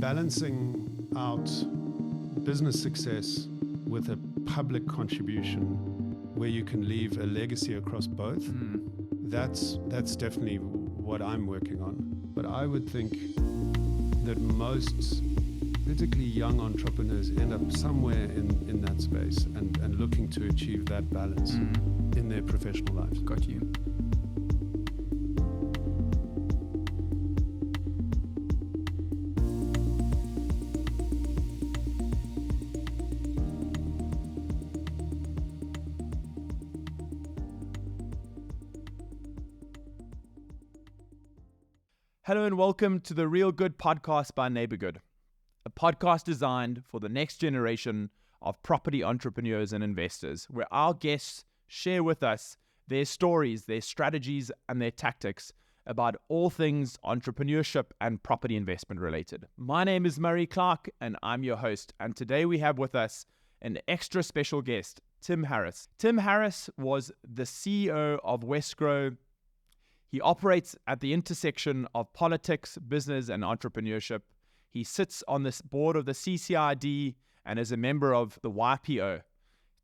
balancing out business success with a public contribution where you can leave a legacy across both, that's definitely what I'm working on. But I would think that most, particularly young entrepreneurs, end up somewhere in that space and looking to achieve that balance in their professional lives. Got you. Hello and welcome to the Real Good podcast by Neighbor Good, a podcast designed for the next generation of property entrepreneurs and investors, where our guests share with us their stories, their strategies, and their tactics about all things entrepreneurship and property investment related. My name is Murray Clark, and I'm your host. And today we have with us an extra special guest, Tim Harris. Tim Harris was the CEO of Wesgro. He operates at the intersection of politics, business, and entrepreneurship. He sits on the board of the CCID and is a member of the YPO.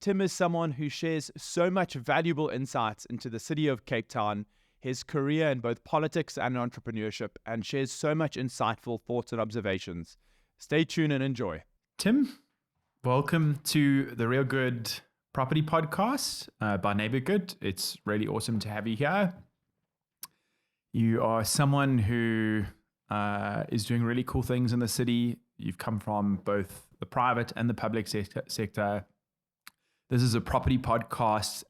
Tim is someone who shares so much valuable insights into the city of Cape Town, his career in both politics and entrepreneurship, and shares so much insightful thoughts and observations. Stay tuned and enjoy. Tim, welcome to the Real Good Property Podcast by Neighbor Good. It's really awesome to have you here. You are someone who is doing really cool things in the city. You've come from both the private and the public sector. This is a property podcast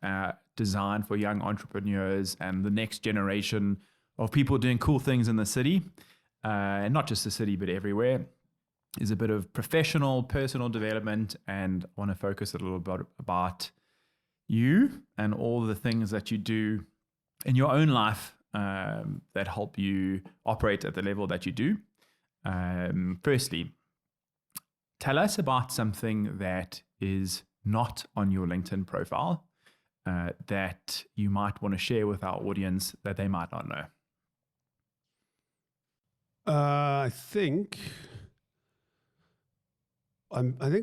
designed for young entrepreneurs and the next generation of people doing cool things in the city. And not just the city, but everywhere. There's a bit of professional, personal development, and I want to focus a little bit about you and all the things that you do in your own life that help you operate at the level that you do. Firstly, tell us about something that is not on your LinkedIn profile that you might want to share with our audience that they might not know. I think I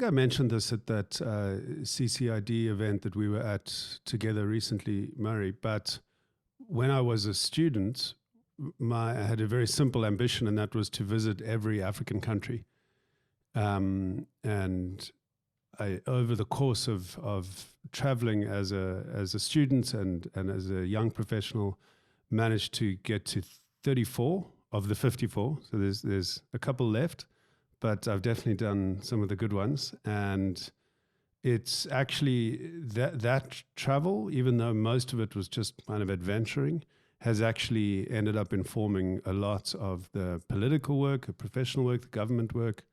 mentioned this at that CCID event that we were at together recently, Murray, but when I was a student, I had a very simple ambition, and that was to visit every African country. And I, over the course of traveling as a student and as a young professional, managed to get to 34 of the 54. So there's a couple left, but I've definitely done some of the good ones. And it's actually that travel, even though most of it was just kind of adventuring, has actually ended up informing a lot of the political work, the professional work, the government work,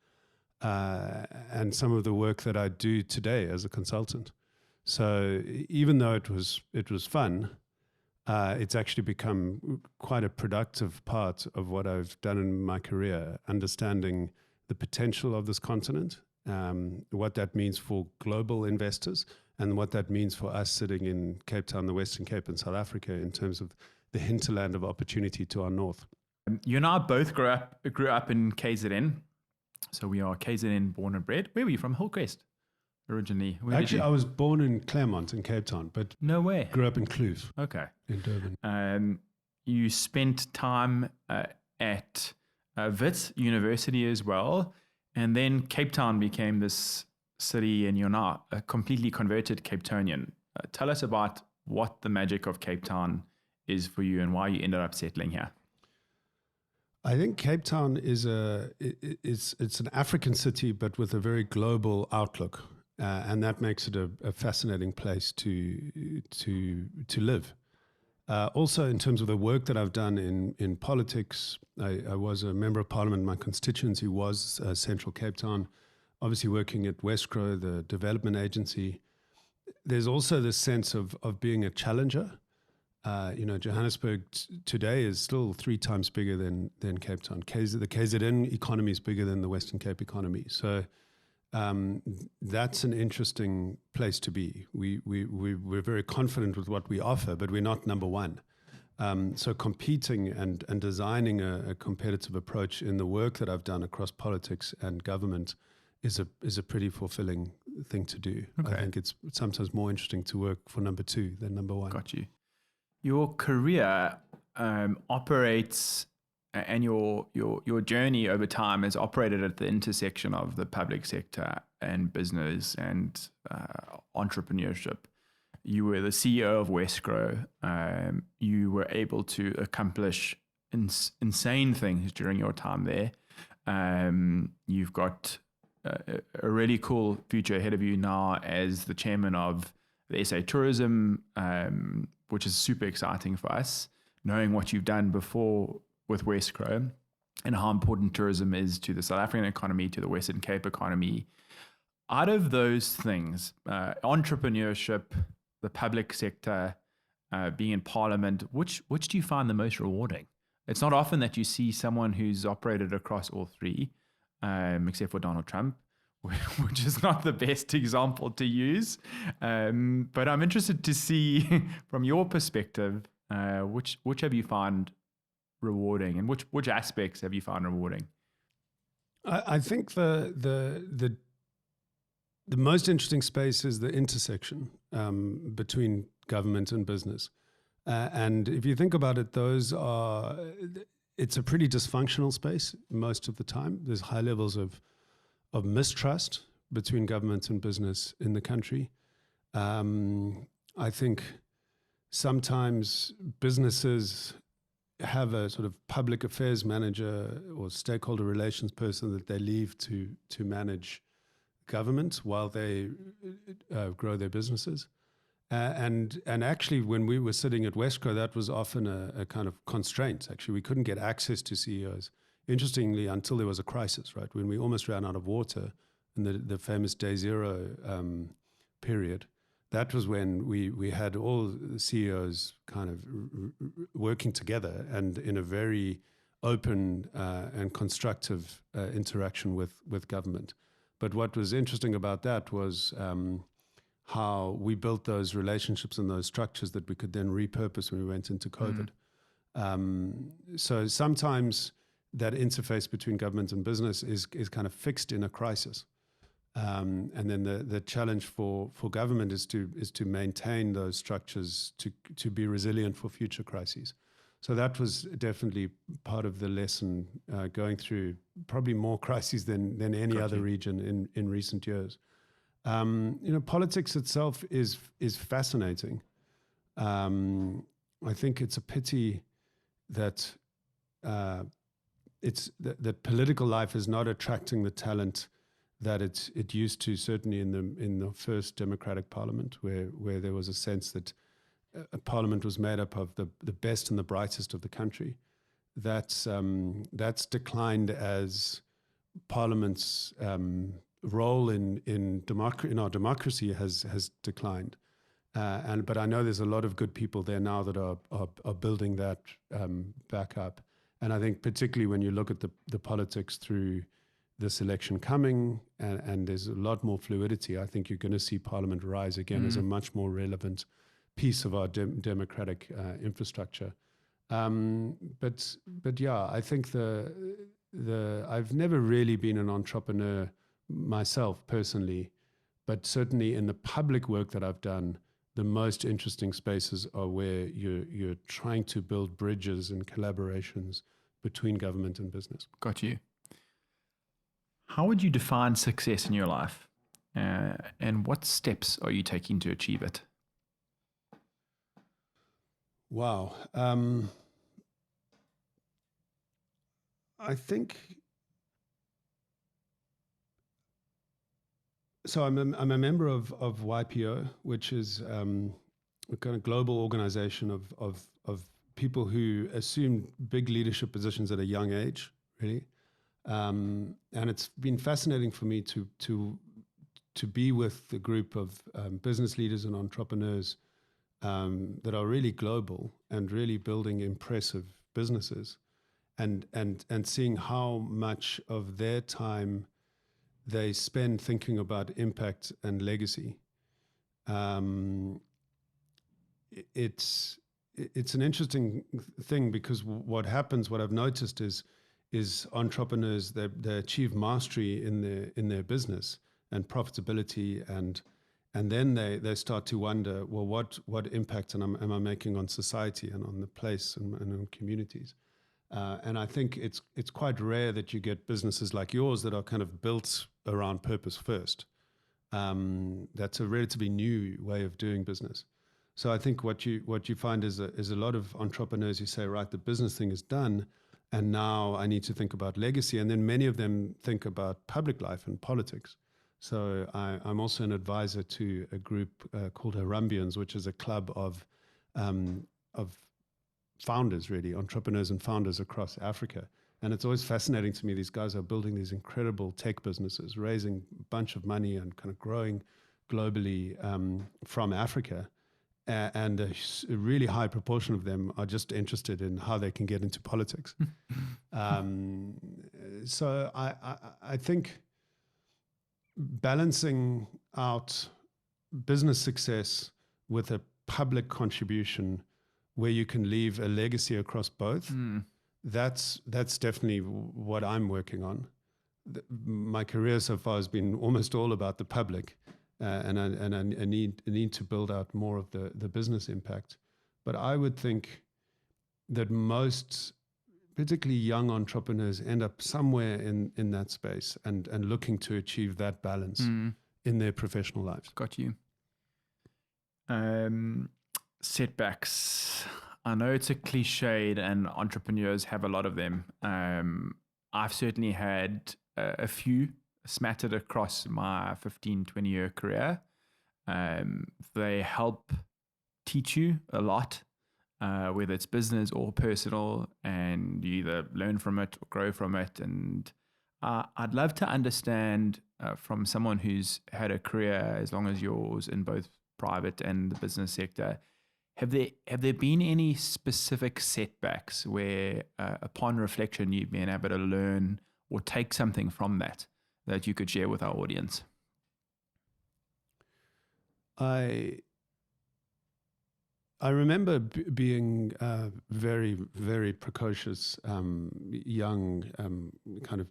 and some of the work that I do today as a consultant. So even though it was fun, it's actually become quite a productive part of what I've done in my career, understanding the potential of this continent, what that means for global investors, and what that means for us sitting in Cape Town, the Western Cape, and South Africa in terms of the hinterland of opportunity to our north. You and I both grew up in KZN, so we are KZN born and bred. Where were you from? Hillcrest originally? Actually, I was born in Claremont in Cape Town, but no way. Grew up in Kloof. Okay, in Durban. You spent time at Wits University as well. And then Cape Town became this city, and you're now a completely converted Cape Townian. Tell us about what the magic of Cape Town is for you and why you ended up settling here. I think Cape Town is it's an African city, but with a very global outlook, and that makes it a fascinating place to live. Also, in terms of the work that I've done in politics, I was a member of parliament. My constituency was Central Cape Town, obviously working at Wesgro, the development agency. There's also this sense of being a challenger. Johannesburg today is still 3 times bigger than Cape Town. The KZN economy is bigger than the Western Cape economy. So that's an interesting place to be. We're very confident with what we offer, but we're not number one. So competing and designing a competitive approach in the work that I've done across politics and government is a pretty fulfilling thing to do. Okay. I think it's sometimes more interesting to work for number two than number one. Got you. Your career operates, and your journey over time has operated at the intersection of the public sector and business and entrepreneurship. You were the CEO of Wesgro. You were able to accomplish insane things during your time there. You've got a really cool future ahead of you now as the chairman of the SA Tourism, which is super exciting for us, knowing what you've done before with Wesgro and how important tourism is to the South African economy, to the Western Cape economy. Out of those things, entrepreneurship, the public sector, being in parliament, which do you find the most rewarding? It's not often that you see someone who's operated across all three, except for Donald Trump, which is not the best example to use. But I'm interested to see from your perspective, which have you found rewarding, and which aspects have you found rewarding? I think the most interesting space is the intersection between government and business. And if you think about it, it's a pretty dysfunctional space most of the time. There's high levels of mistrust between government and business in the country. I think sometimes businesses have a sort of public affairs manager or stakeholder relations person that they leave to manage government while they grow their businesses. And actually, when we were sitting at Wesgro, that was often a kind of constraint. Actually, we couldn't get access to CEOs, interestingly, until there was a crisis, right? When we almost ran out of water in the famous Day Zero period. That was when we had all the CEOs kind of working together and in a very open and constructive interaction with government. But what was interesting about that was how we built those relationships and those structures that we could then repurpose when we went into COVID. So sometimes that interface between government and business is kind of fixed in a crisis. And then the challenge for government is to maintain those structures to be resilient for future crises. So that was definitely part of the lesson going through probably more crises than any other region in recent years. Politics itself is fascinating. I think it's a pity that that political life is not attracting the talent that it used to, certainly in the first democratic parliament, where there was a sense that a parliament was made up of the best and the brightest of the country. That's declined as parliament's role in our democracy has declined. But I know there's a lot of good people there now that are building that back up. And I think particularly when you look at the politics through this election coming, and there's a lot more fluidity, I think you're going to see Parliament rise again as a much more relevant piece of our democratic infrastructure. But yeah, I think I've never really been an entrepreneur myself personally, but certainly in the public work that I've done, the most interesting spaces are where you're trying to build bridges and collaborations between government and business. Got you. How would you define success in your life? And what steps are you taking to achieve it? Wow. I think so. I'm a member of YPO, which is a kind of global organization of people who assume big leadership positions at a young age, really. And it's been fascinating for me to be with the group of business leaders and entrepreneurs that are really global and really building impressive businesses, and seeing how much of their time they spend thinking about impact and legacy. It's it's an interesting thing because what happens, what I've noticed is entrepreneurs, they achieve mastery in their business and profitability, and then they start to wonder, well, what impact am I making on society and on the place and on communities? And I think it's quite rare that you get businesses like yours that are kind of built around purpose first. That's a relatively new way of doing business. So I think what you find is a lot of entrepreneurs who say, right, the business thing is done, and now I need to think about legacy. And then many of them think about public life and politics. So I'm also an advisor to a group called Harumbians, which is a club of founders, really, entrepreneurs and founders across Africa. And it's always fascinating to me. These guys are building these incredible tech businesses, raising a bunch of money and kind of growing globally from Africa. And a really high proportion of them are just interested in how they can get into politics. So I think balancing out business success with a public contribution where you can leave a legacy across both, that's definitely what I'm working on. My career so far has been almost all about the public. And I need to build out more of the business impact. But I would think that most, particularly young entrepreneurs, end up somewhere in that space and looking to achieve that balance in their professional lives. Got you. Setbacks. I know it's a cliche and entrepreneurs have a lot of them. I've certainly had a few smattered across my 15, 20-year career. They help teach you a lot, whether it's business or personal, and you either learn from it or grow from it. And I'd love to understand from someone who's had a career as long as yours in both private and the business sector, have there been any specific setbacks where upon reflection you've been able to learn or take something from that you could share with our audience? I remember being very, very precocious, young, kind of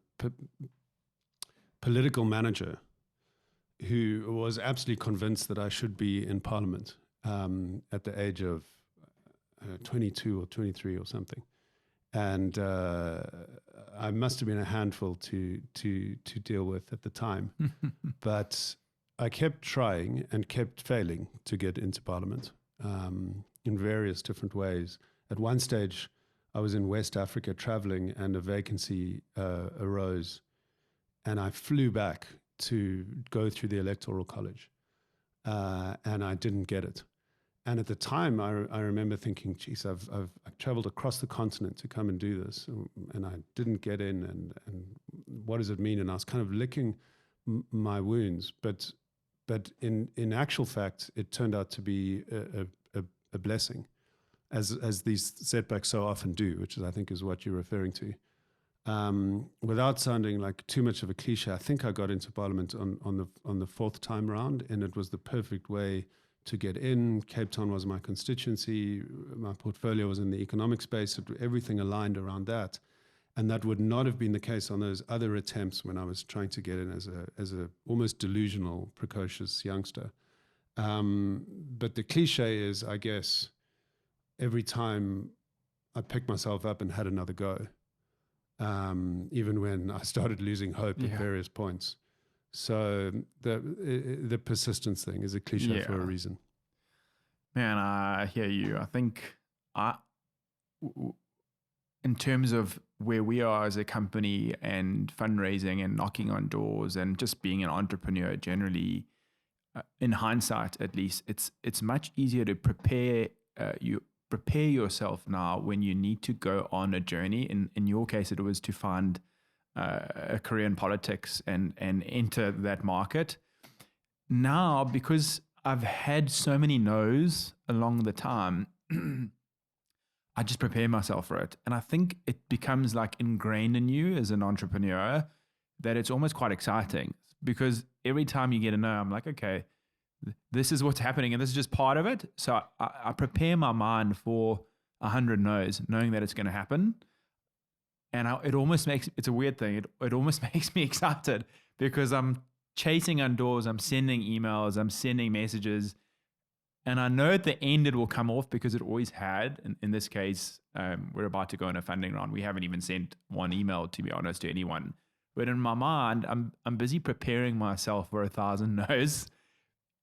political manager who was absolutely convinced that I should be in Parliament at the age of 22 or 23 or something. And I must have been a handful to deal with at the time. But I kept trying and kept failing to get into Parliament in various different ways. At one stage, I was in West Africa traveling and a vacancy arose. And I flew back to go through the Electoral College. And I didn't get it. And at the time, I remember thinking, geez, I've traveled across the continent to come and do this, and I didn't get in, and what does it mean? And I was kind of licking my wounds. But in actual fact, it turned out to be a blessing, as these setbacks so often do, which I think is what you're referring to. Without sounding like too much of a cliche, I think I got into Parliament on the fourth time round, and it was the perfect way to get in. Cape Town was my constituency. My portfolio was in the economic space. Everything aligned around that. And that would not have been the case on those other attempts when I was trying to get in as a almost delusional, precocious youngster. But the cliche is, I guess, every time I picked myself up and had another go, even when I started losing hope at various points. So the persistence thing is a cliche for a reason. Man, I hear you. I think in terms of where we are as a company and fundraising and knocking on doors and just being an entrepreneur generally, in hindsight at least, it's much easier to prepare yourself now when you need to go on a journey. In your case, it was to find a career in politics and enter that market. Now, because I've had so many no's along the time, I just prepare myself for it. And I think it becomes like ingrained in you as an entrepreneur that it's almost quite exciting, because every time you get a no, I'm like, okay, this is what's happening and this is just part of it. So I prepare my mind for 100 no's, knowing that it's going to happen. And it almost makes, it's a weird thing, it almost makes me excited because I'm chasing on doors, I'm sending emails, I'm sending messages, and I know at the end it will come off because it always had. In this case, we're about to go in a funding round. We haven't even sent one email, to be honest, to anyone. But in my mind, I'm busy preparing myself for 1,000 no's.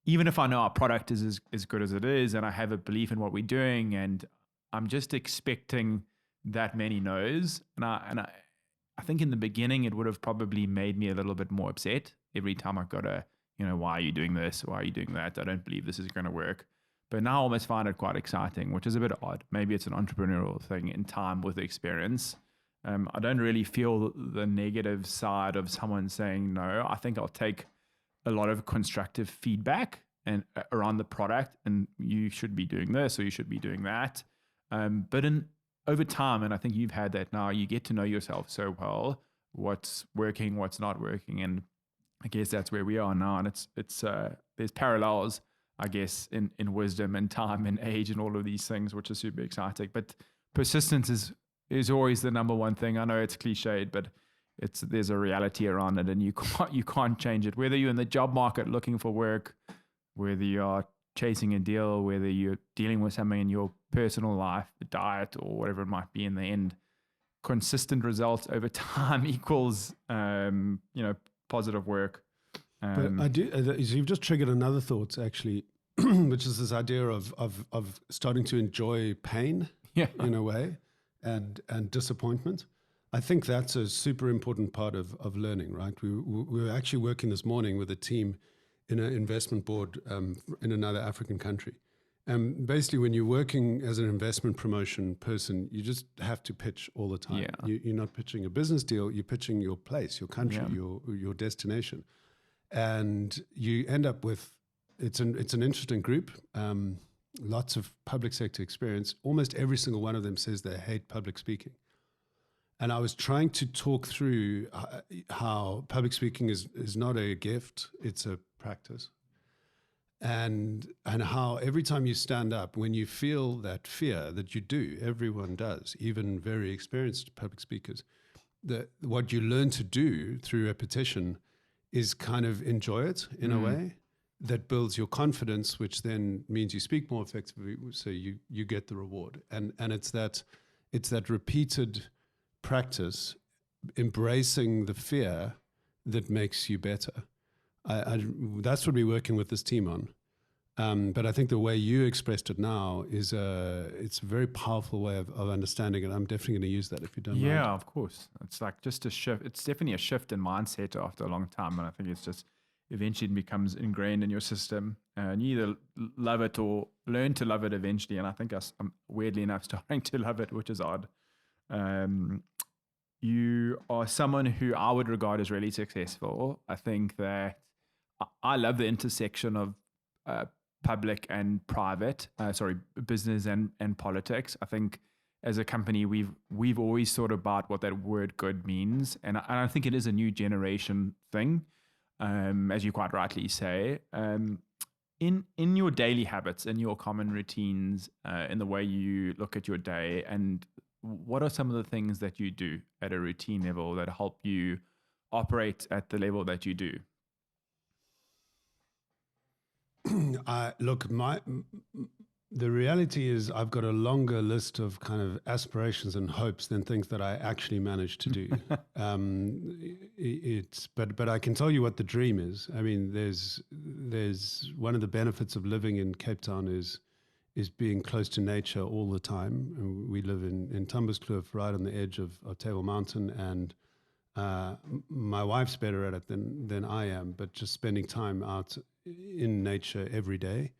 Even if I know our product is as good as it is, and I have a belief in what we're doing, and I'm just expecting that many no's. And I think in the beginning, it would have probably made me a little bit more upset every time I got why are you doing this? Why are you doing that? I don't believe this is going to work. But now I almost find it quite exciting, which is a bit odd. Maybe it's an entrepreneurial thing in time with experience. I don't really feel the negative side of someone saying no. I think I'll take a lot of constructive feedback and around the product, and you should be doing this or you should be doing that. But over time, and I think you've had that now, you get to know yourself so well, what's working, what's not working, and I guess that's where we are now. And it's there's parallels, I guess, in wisdom and time and age and all of these things, which is super exciting. But persistence is always the number one thing. I know it's cliched, but there's a reality around it, and you can't change it. Whether you're in the job market looking for work, whether you are chasing a deal, whether you're dealing with something in your personal life, the diet, or whatever it might be, in the end, consistent results over time equals positive work. But I do. So you've just triggered another thought, actually, which is this idea of starting to enjoy pain, in a way, and disappointment. I think that's a super important part of learning, right? We were actually working this morning with a team in an investment board in another African country. Basically, when you're working as an investment promotion person, you just have to pitch all the time. Yeah. You're not pitching a business deal, you're pitching your place, your country, your destination. And you end up with, it's an interesting group, lots of public sector experience. Almost every single one of them says they hate public speaking. And I was trying to talk through how public speaking is not a gift, it's a practice. And how every time you stand up, when you feel that fear that you do, everyone does, even very experienced public speakers, that what you learn to do through repetition is kind of enjoy it in a way that builds your confidence, which then means you speak more effectively, so you get the reward. And it's that repeated practice, embracing the fear, that makes you better. That's what we're working with this team on. But I think the way you expressed it now is it's a very powerful way of understanding it. I'm definitely going to use that if you don't mind. Yeah, of course. It's like just a shift. It's definitely a shift in mindset after a long time. And I think it's just eventually it becomes ingrained in your system. And you either love it or learn to love it eventually. And I think I'm weirdly enough starting to love it, which is odd. You are someone who I would regard as really successful. I think that I love the intersection of public and private, business and politics. I think as a company, we've always thought about what that word good means. And I think it is a new generation thing, as you quite rightly say. In your daily habits, in your common routines, in the way you look at your day, and what are some of the things that you do at a routine level that help you operate at the level that you do? Look, the reality is I've got a longer list of kind of aspirations and hopes than things that I actually managed to do. But I can tell you what the dream is. I mean, there's one of the benefits of living in Cape Town is being close to nature all the time. And we live in Tumberskloof, right on the edge of Table Mountain, and my wife's better at it than I am. But just spending time out in nature every day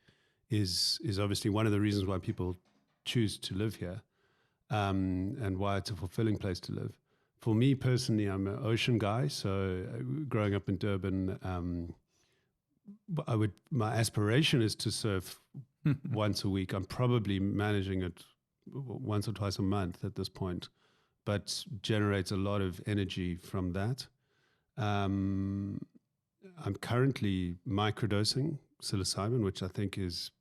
is obviously one of the reasons why people choose to live here, and why it's a fulfilling place to live. For me personally, I'm an ocean guy. So growing up in Durban, my aspiration is to surf once a week. I'm probably managing it once or twice a month at this point, but generates a lot of energy from that. I'm currently microdosing psilocybin, which I think is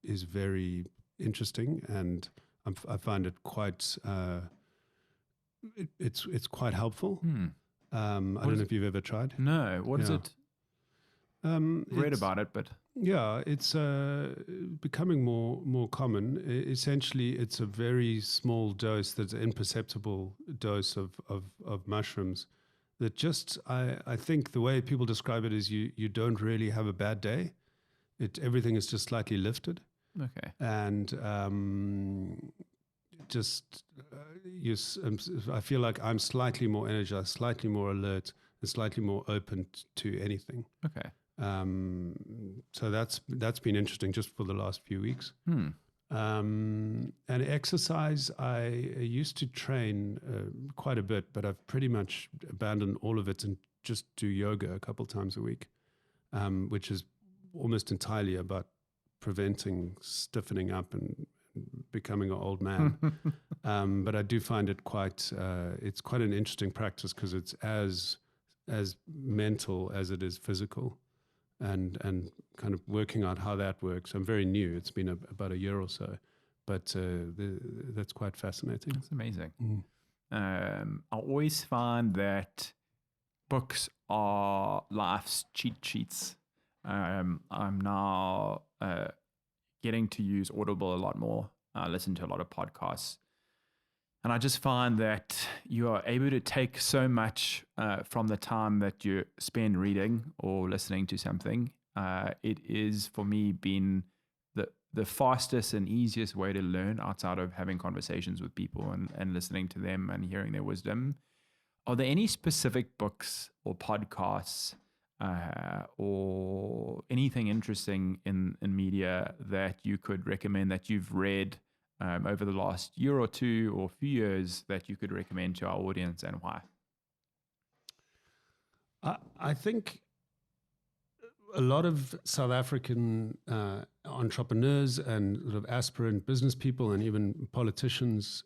very interesting, and I find it quite it's quite helpful. I don't know if you've ever tried. No. What is it? Read about it, but yeah, it's becoming more common. Essentially, it's a very small dose, that's an imperceptible dose of mushrooms. That just I think the way people describe it is you don't really have a bad day. Everything is just slightly lifted. Okay. And I feel like I'm slightly more energized, slightly more alert, and slightly more open to anything. Okay. So that's been interesting just for the last few weeks. And exercise, I used to train quite a bit, but I've pretty much abandoned all of it and just do yoga a couple times a week, which is almost entirely about preventing stiffening up and becoming an old man. But I do find it it's quite an interesting practice because it's as mental as it is physical, and kind of working out how that works. I'm very new. It's been about a year or so, but that's quite fascinating. That's amazing. I always find that books are life's cheat sheets. I'm now getting to use Audible a lot more. I listen to a lot of podcasts. And I just find that you are able to take so much from the time that you spend reading or listening to something. It is, for me, been the fastest and easiest way to learn outside of having conversations with people and listening to them and hearing their wisdom. Are there any specific books or podcasts or anything interesting in media that you could recommend that you've read over the last year or two or few years that you could recommend to our audience, and why? I think a lot of South African entrepreneurs and sort of aspirant business people and even politicians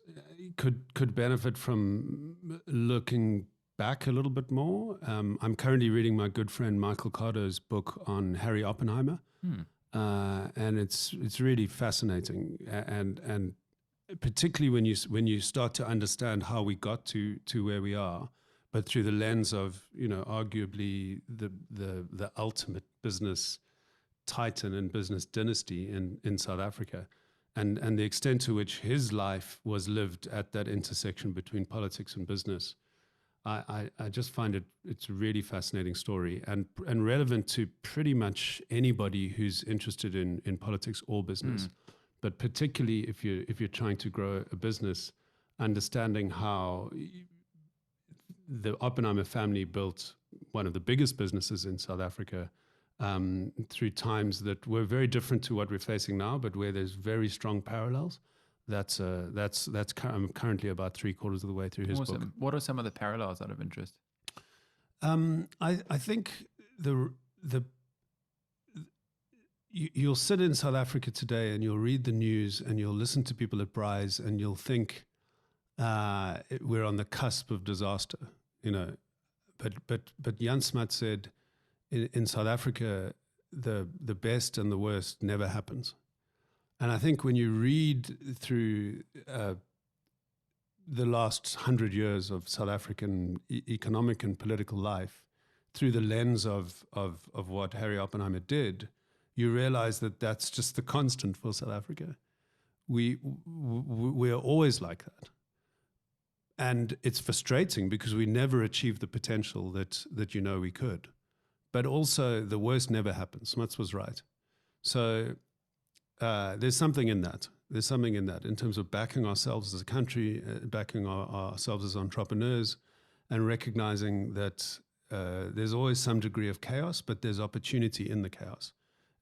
could benefit from looking back a little bit more. I'm currently reading my good friend Michael Cardo's book on Harry Oppenheimer. And it's really fascinating, and particularly when you start to understand how we got to where we are, but through the lens of arguably the ultimate business titan and business dynasty in South Africa, and the extent to which his life was lived at that intersection between politics and business. I just find it's a really fascinating story and relevant to pretty much anybody who's interested in politics or business, but particularly if you're trying to grow a business, understanding how the Oppenheimer family built one of the biggest businesses in South Africa through times that were very different to what we're facing now, but where there's very strong parallels. I'm currently about 3/4 of the way through his book. What are some of the parallels out of interest? I think you'll sit in South Africa today and you'll read the news and you'll listen to people at Bry's and you'll think we're on the cusp of disaster, But Jan Smuts said in South Africa the best and the worst never happens. And I think when you read through the last 100 years of South African economic and political life through the lens of what Harry Oppenheimer did, you realize that that's just the constant for South Africa. We are always like that. And it's frustrating because we never achieve the potential that we could. But also the worst never happens. Smuts was right. So there's something in that. There's something in that in terms of backing ourselves as a country, backing ourselves as entrepreneurs, and recognizing that there's always some degree of chaos, but there's opportunity in the chaos.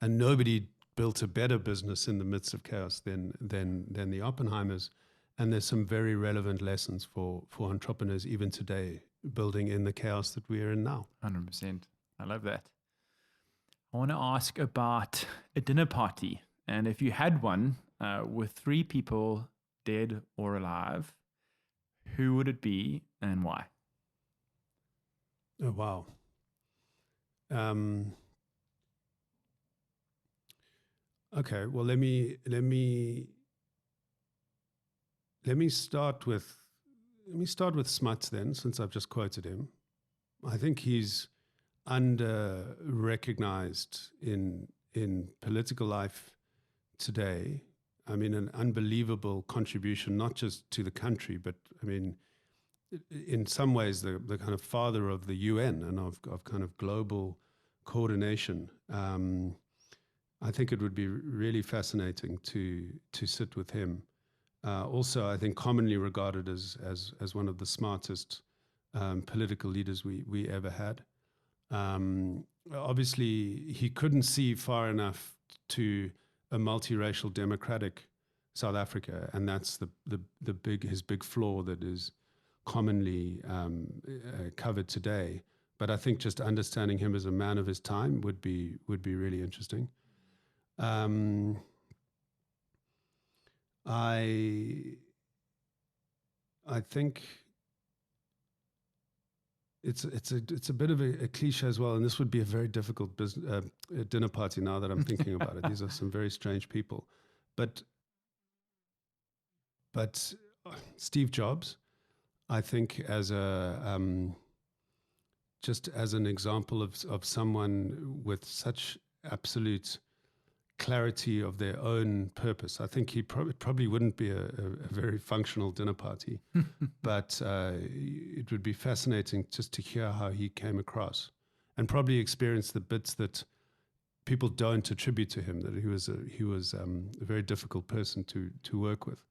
And nobody built a better business in the midst of chaos than the Oppenheimers. And there's some very relevant lessons for entrepreneurs even today, building in the chaos that we are in now. 100%. I love that. I want to ask about a dinner party. And if you had one with 3 people, dead or alive, who would it be and why? Oh, wow. Okay, well, let me start with Smuts then, since I've just quoted him. I think he's under recognized in political life today. I mean, an unbelievable contribution, not just to the country, but I mean, in some ways, the kind of father of the UN and of kind of global coordination. I think it would be really fascinating to sit with him. Also, I think commonly regarded as one of the smartest political leaders we ever had. Obviously, he couldn't see far enough to a multiracial democratic South Africa, and that's his big flaw that is commonly covered today. But I think just understanding him as a man of his time would be really interesting. I think it's a bit of a cliche as well, and this would be a very difficult dinner party now that I'm thinking about it. These are some very strange people, but Steve Jobs, I think, as just as an example of someone with such absolute clarity of their own purpose. I think he probably wouldn't be a very functional dinner party, but it would be fascinating just to hear how he came across and probably experience the bits that people don't attribute to him, that he was a very difficult person to work with,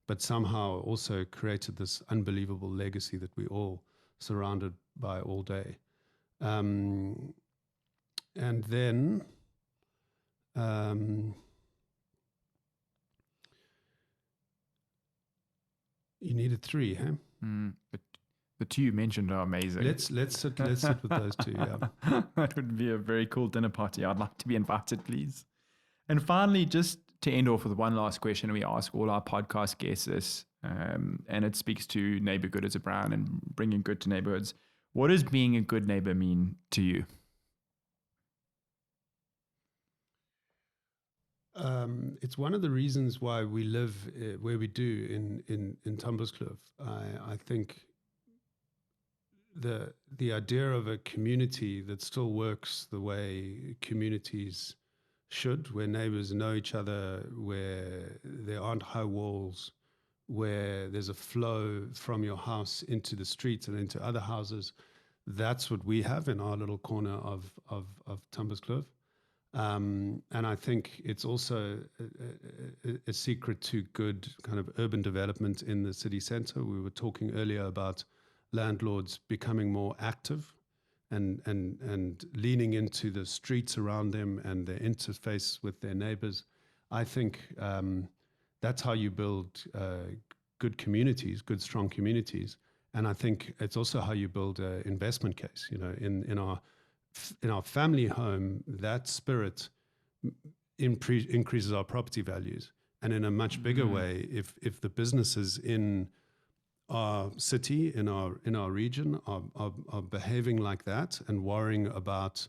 but somehow also created this unbelievable legacy that we all surrounded by all day. And then you needed 3, huh? But the 2 you mentioned are amazing. Let's sit with those 2. Yeah, that would be a very cool dinner party. I'd like to be invited, please. And finally, just to end off with one last question, we ask all our podcast guests, and it speaks to neighborhood as a brand and bringing good to neighborhoods. What does being a good neighbor mean to you? It's one of the reasons why we live where we do in Tumberskloof. I think the idea of a community that still works the way communities should, where neighbors know each other, where there aren't high walls, where there's a flow from your house into the streets and into other houses. That's what we have in our little corner of Tumberskloof. And I think it's also a secret to good kind of urban development in the city center. We were talking earlier about landlords becoming more active and leaning into the streets around them and their interface with their neighbors. I think that's how you build good communities, good, strong communities. And I think it's also how you build an investment case. You know, in our family home, that spirit increases our property values. And in a much bigger way, if the businesses in our city, in our region are behaving like that and worrying about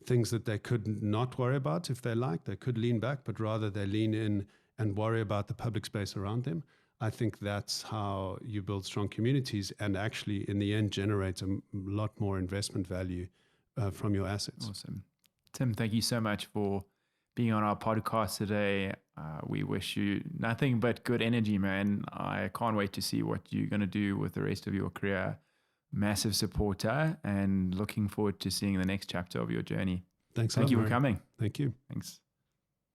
things that they could not worry about if they like, they could lean back, but rather they lean in and worry about the public space around them. I think that's how you build strong communities and actually in the end generate a lot more investment value from your assets. Awesome. Tim, thank you so much for being on our podcast today. We wish you nothing but good energy, man. I can't wait to see what you're going to do with the rest of your career. Massive supporter and looking forward to seeing the next chapter of your journey. Thank you for coming. Thank you. Thanks.